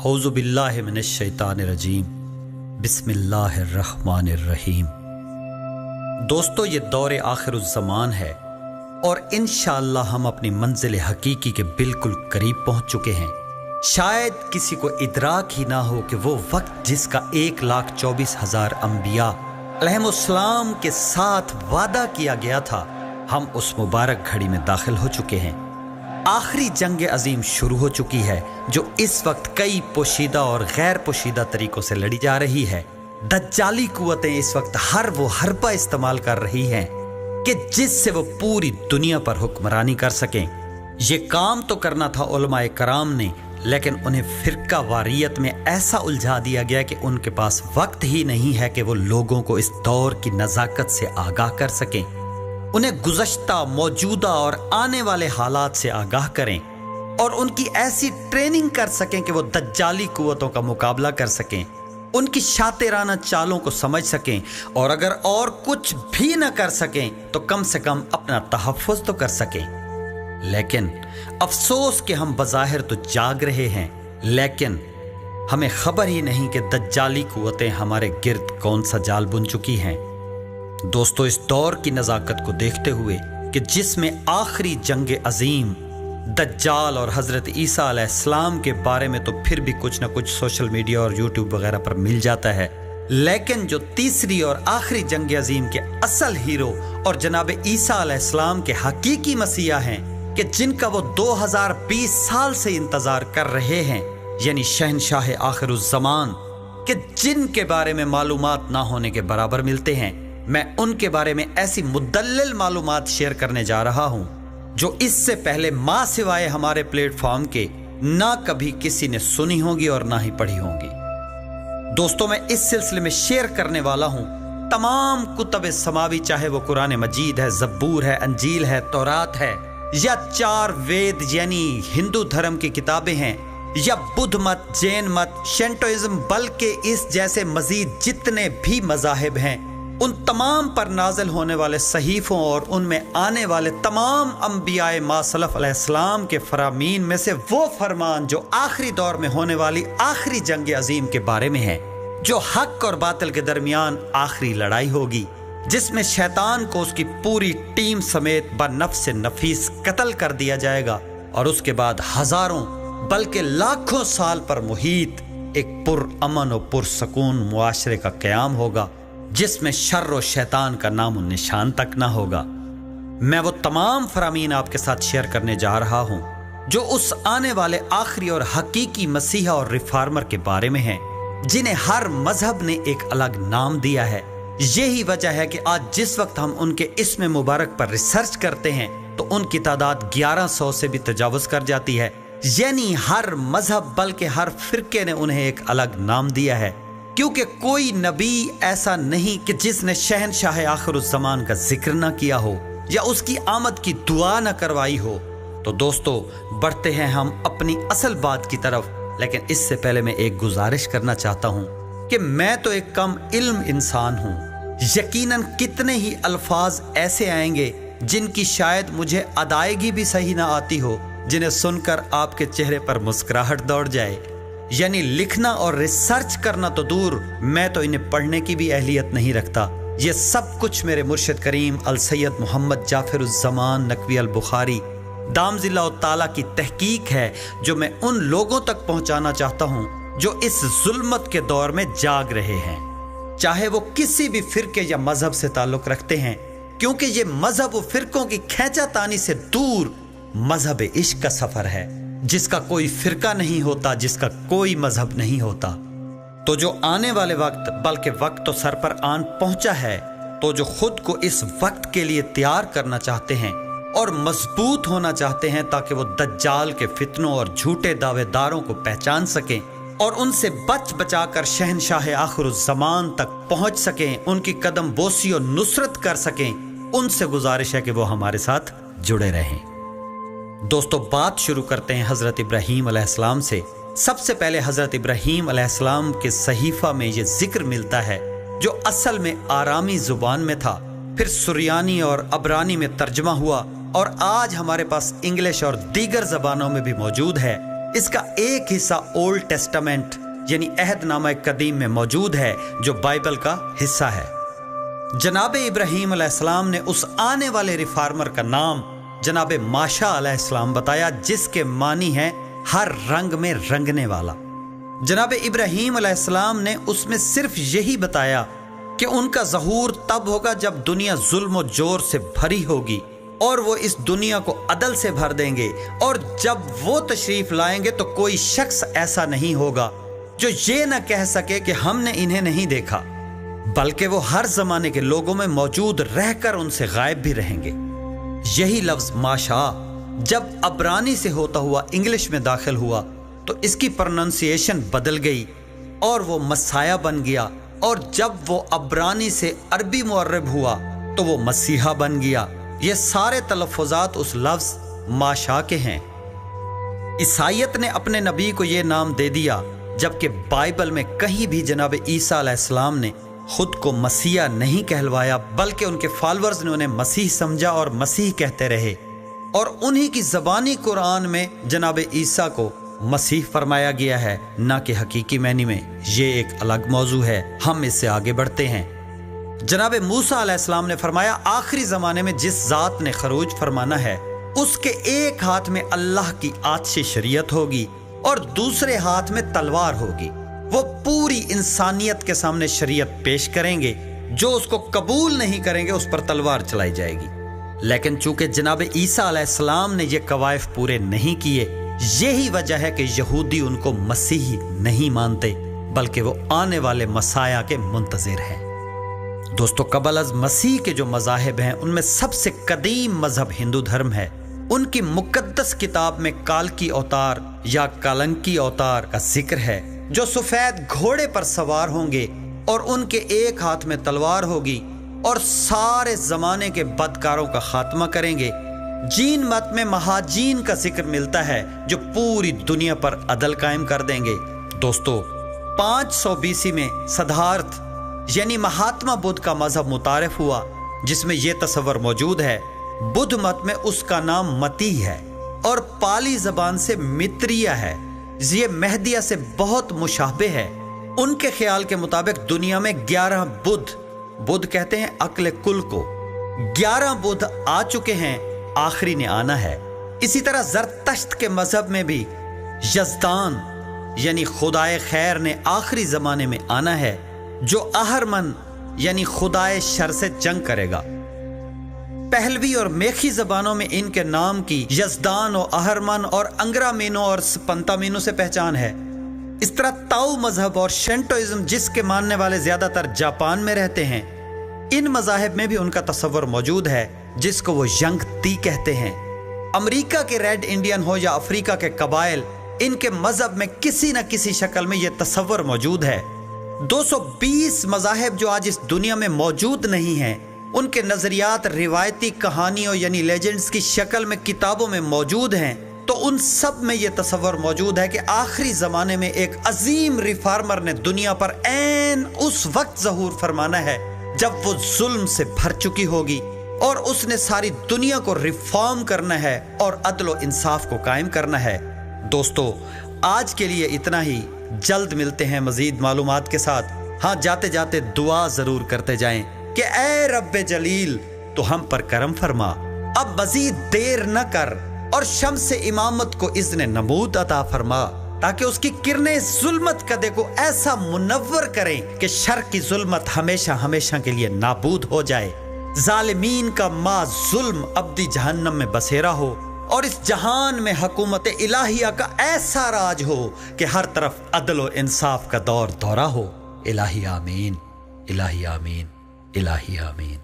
औज़ु बिल्लाहि मिनश शैतानिर रजीम। बिस्मिल्लाहिर रहमानिर रहीम। दोस्तों, ये दौर आखिरुज़्ज़मान है और इंशाअल्लाह हम अपनी मंजिल हकीकी के बिल्कुल करीब पहुंच चुके हैं। शायद किसी को इदराक ही ना हो कि वो वक्त जिसका 1,24,000 अंबिया अलैहिमुस्सलाम के साथ वादा किया गया था, हम उस मुबारक घड़ी में दाखिल हो चुके हैं। आखिरी जंग अजीम शुरू हो चुकी है, जो इस वक्त कई पोशीदा और गैर पोशीदा तरीकों से लड़ी जा रही है। दज्जाली कुव्वतें इस वक्त हर वो हरबा इस्तेमाल कर रही हैं कि जिससे वो पूरी दुनिया पर हुक्मरानी कर सकें। ये काम तो करना था उलमाए कराम ने, लेकिन उन्हें फिरका वारियत में ऐसा उलझा दिया गया कि उनके पास वक्त ही नहीं है कि वो लोगों को इस दौर की नज़ाकत से आगाह कर सकें, उन्हें गुज़श्ता, मौजूदा और आने वाले हालात से आगाह करें और उनकी ऐसी ट्रेनिंग कर सकें कि वो दज्जाली कुव्वतों का मुकाबला कर सकें, उनकी शातिराना चालों को समझ सकें और अगर और कुछ भी न कर सकें तो कम से कम अपना तहफ़्फ़ुज़ तो कर सकें। लेकिन अफसोस कि हम बज़ाहिर तो जाग रहे हैं, लेकिन हमें खबर ही नहीं कि दज्जाली कुव्वतें हमारे गिर्द कौन सा जाल बुन चुकी हैं। दोस्तों, इस दौर की नज़ाकत को देखते हुए कि जिसमें आखिरी जंग अजीम दज्जाल और हज़रत ईसा अलैहिस्सलाम के बारे में तो फिर भी कुछ ना कुछ सोशल मीडिया और यूट्यूब वगैरह पर मिल जाता है, लेकिन जो तीसरी और आखिरी जंग अजीम के असल हीरो और जनाब ईसा अलैहिस्सलाम के हकीकी मसीहा हैं कि जिनका वो 2020 साल से इंतज़ार कर रहे हैं, यानी शहनशाह आखिरुज़्ज़मान, कि जिनके बारे में मालूमात ना होने के बराबर मिलते हैं, मैं उनके बारे में ऐसी मुदल्लिल मालूमात शेयर करने जा रहा हूं जो इससे पहले मां सिवाय हमारे प्लेटफॉर्म के ना कभी किसी ने सुनी होगी और ना ही पढ़ी होंगी। दोस्तों, मैं इस सिलसिले में शेयर करने वाला हूं तमाम कुतुब समावी, चाहे वो कुरान मजीद है, ज़बूर है, अंजील है, तौरात है, या 4 वेद यानी हिंदू धर्म की किताबें हैं, या बुद्ध मत, जैन मत, शिंटोइज्म, बल्कि इस जैसे मजीद जितने भी मज़ाहिब हैं, उन तमाम पर नाज़िल होने वाले सहीफ़ों और उनमें आने वाले तमाम अंबियाए मासलफ़ अलैहिस्सलाम के फरामीन में से वो फरमान जो आखिरी दौर में होने वाली आखिरी जंग अजीम के बारे में है, जो हक और बातिल के दरमियान आखिरी लड़ाई होगी, जिसमें शैतान को उसकी पूरी टीम समेत बनफ्स नफीस कत्ल कर दिया जाएगा और उसके बाद हजारों बल्कि लाखों साल पर मुहीत एक पुरअमन और पुरसकून मुआशरे का क़याम होगा, जिसमें शर्र और शैतान का नाम निशान तक ना होगा। मैं वो तमाम फरामीन आपके साथ शेयर करने जा रहा हूं जो उस आने वाले आखिरी और हकीकी मसीहा और रिफार्मर के बारे में हैं, जिन्हें हर मजहब ने एक अलग नाम दिया है। यही वजह है कि आज जिस वक्त हम उनके इस्म मुबारक पर रिसर्च करते हैं तो उनकी तादाद 1100 से भी तजावुज़ कर जाती है। यानी हर मजहब बल्कि हर फिरके ने उन्हें एक अलग नाम दिया है, क्योंकि कोई नबी ऐसा नहीं कि जिसने शहनशाह आखिरुज़्ज़मान का जिक्र ना किया हो या उसकी आमद की दुआ ना करवाई हो। तो दोस्तों, बढ़ते हैं हम अपनी असल बात की तरफ, लेकिन इससे पहले मैं एक गुजारिश करना चाहता हूं कि मैं तो एक कम इल्म इंसान हूं। यकीनन कितने ही अल्फाज ऐसे आएंगे जिनकी शायद मुझे अदायगी भी सही ना आती हो, जिन्हें सुनकर आपके चेहरे पर मुस्कुराहट दौड़ जाए। यानी लिखना और रिसर्च करना तो दूर, मैं तो इन्हें पढ़ने की भी अहलियत नहीं रखता। ये सब कुछ मेरे मुर्शिद करीम अल सैयद मोहम्मद जाफिरुज़्ज़मान नकवी अल बुखारी दामज़िल्लाहु ताला की तहकीक है, जो मैं उन लोगों तक पहुंचाना चाहता हूं जो इस जुल्मत के दौर में जाग रहे हैं, चाहे वो किसी भी फिरके या मजहब से ताल्लुक रखते हैं, क्योंकि ये मजहब व फिरकों की खींचातानी से दूर मजहब इश्क का सफर है, जिसका कोई फिरका नहीं होता, जिसका कोई मजहब नहीं होता। तो जो आने वाले वक्त, बल्कि वक्त तो सर पर आन पहुंचा है, तो जो खुद को इस वक्त के लिए तैयार करना चाहते हैं और मजबूत होना चाहते हैं ताकि वो दज्जाल के फितनों और झूठे दावेदारों को पहचान सकें और उनसे बच बचाकर शहनशाह आखिरुज़्ज़मान तक पहुंच सकें, उनकी कदम बोसी और नुसरत कर सकें, उनसे गुजारिश है कि वो हमारे साथ जुड़े रहें। दोस्तों, बात शुरू करते हैं हज़रत इब्राहीम अलैहिस्सलाम से। सबसे पहले हज़रत इब्राहीम अलैहिस्सलाम के सहीफ़ा में ये जिक्र मिलता है, जो असल में आरामी ज़ुबान में था, फिर सुरियानी और अबरानी में तर्जमा हुआ और आज हमारे पास इंग्लिश और दीगर ज़बानों में भी मौजूद है। اس کا ایک حصہ اولڈ ٹیسٹامنٹ یعنی عہد نامہ قدیم میں موجود ہے جو بائبل کا حصہ ہے۔ جناب ابراہیم علیہ السلام نے اس آنے والے ریفارمر کا نام جناب ماشا علیہ السلام بتایا، جس کے معنی ہے ہر رنگ میں رنگنے والا۔ جناب ابراہیم علیہ السلام نے اس میں صرف یہی بتایا کہ ان کا ظہور تب ہوگا جب دنیا ظلم و جور سے بھری ہوگی اور وہ اس دنیا کو عدل سے بھر دیں گے، اور جب وہ تشریف لائیں گے تو کوئی شخص ایسا نہیں ہوگا جو یہ نہ کہہ سکے کہ ہم نے انہیں نہیں دیکھا، بلکہ وہ ہر زمانے کے لوگوں میں موجود رہ کر ان سے غائب بھی رہیں گے۔ یہی لفظ ماشا جب عبرانی سے ہوتا ہوا انگلش میں داخل ہوا تو اس کی پروننسیشن بدل گئی اور وہ مسیح بن گیا، اور جب وہ عبرانی سے عربی معرب ہوا تو وہ مسیحا بن گیا۔ یہ سارے تلفظات اس لفظ ماشا کے ہیں۔ عیسائیت نے اپنے نبی کو یہ نام دے دیا، جبکہ بائبل میں کہیں بھی جناب عیسیٰ علیہ السلام نے خود کو مسیح نہیں کہلوایا، بلکہ ان کے فالورز نے انہیں مسیح سمجھا اور مسیح کہتے رہے، اور انہی کی زبانی قرآن میں جناب عیسیٰ کو مسیح فرمایا گیا ہے، نہ کہ حقیقی معنی میں۔ یہ ایک الگ موضوع ہے، ہم اس سے آگے بڑھتے ہیں۔ جناب موسیٰ علیہ السلام نے فرمایا آخری زمانے میں جس ذات نے خروج فرمانا ہے اس کے ایک ہاتھ میں اللہ کی آتشی شریعت ہوگی اور دوسرے ہاتھ میں تلوار ہوگی۔ وہ پوری انسانیت کے سامنے شریعت پیش کریں گے، جو اس کو قبول نہیں کریں گے اس پر تلوار چلائی جائے گی۔ لیکن چونکہ جناب عیسیٰ علیہ السلام نے یہ قوائف پورے نہیں کیے، یہی وجہ ہے کہ یہودی ان کو مسیحی نہیں مانتے، بلکہ وہ آنے والے مسیح کے منتظر ہیں۔ دوستو، قبل از مسیح کے جو مذاہب ہیں ان میں سب سے قدیم مذہب ہندو دھرم ہے۔ ان کی مقدس کتاب میں کالکی اوتار یا کالنکی اوتار کا ذکر ہے، جو سفید گھوڑے پر سوار ہوں گے اور ان کے ایک ہاتھ میں تلوار ہوگی اور سارے زمانے کے بدکاروں کا خاتمہ کریں گے۔ جین مت میں مہاجین کا ذکر ملتا ہے جو پوری دنیا پر عدل قائم کر دیں گے۔ دوستو، 500 BC میں سدھارتھ یعنی مہاتما بدھ کا مذہب متعارف ہوا، جس میں یہ تصور موجود ہے۔ بدھ مت میں اس کا نام متی ہے اور پالی زبان سے متریہ ہے۔ یہ مہدیہ سے بہت مشابہ ہے۔ ان کے خیال کے مطابق دنیا میں 11 بدھ کہتے ہیں عقل کل کو، 11 بدھ آ چکے ہیں، آخری نے آنا ہے۔ اسی طرح زرتشت کے مذہب میں بھی یزدان یعنی خدائے خیر نے آخری زمانے میں آنا ہے، جو اہرمن یعنی خدائے شر سے جنگ کرے گا۔ پہلوی اور میخی زبانوں میں ان کے نام کی یزدان و اہرمن اور انگرا مینو اور سپنتا مینو سے پہچان ہے۔ اس طرح تاؤ مذہب اور شینٹوئزم، جس کے ماننے والے زیادہ تر جاپان میں رہتے ہیں، ان مذاہب میں بھی ان کا تصور موجود ہے، جس کو وہ ینگ تی کہتے ہیں۔ امریکہ کے ریڈ انڈین ہو یا افریقہ کے قبائل، ان کے مذہب میں کسی نہ کسی شکل میں یہ تصور موجود ہے۔ 220 مذاہب جو آج اس دنیا میں موجود نہیں ہیں، ان کے نظریات روایتی کہانیوں یعنی لیجنڈز کی شکل میں کتابوں میں موجود ہیں، تو ان سب میں یہ تصور موجود ہے کہ آخری زمانے میں ایک عظیم ریفارمر نے دنیا پر عین اس وقت ظہور فرمانا ہے جب وہ ظلم سے بھر چکی ہوگی، اور اس نے ساری دنیا کو ریفارم کرنا ہے اور عدل و انصاف کو قائم کرنا ہے۔ دوستو، آج کے لیے اتنا ہی، جلد ملتے ہیں مزید معلومات کے ساتھ۔ ہاں، جاتے جاتے دعا ضرور کرتے جائیں کہ اے رب جلیل تو ہم پر کرم فرما، اب مزید دیر نہ کر اور شمس امامت کو اذن نمود عطا فرما، تاکہ اس کی کرنیں ظلمت کدے کو ایسا منور کریں کہ شر کی ظلمت ہمیشہ ہمیشہ کے لیے نابود ہو جائے، ظالمین کا ما ظلم ابدی جہنم میں بسیرا ہو، اور اس جہان میں حکومت الہیہ کا ایسا راج ہو کہ ہر طرف عدل و انصاف کا دور دورہ ہو۔ الہی آمین، الہی آمین، الہی آمین۔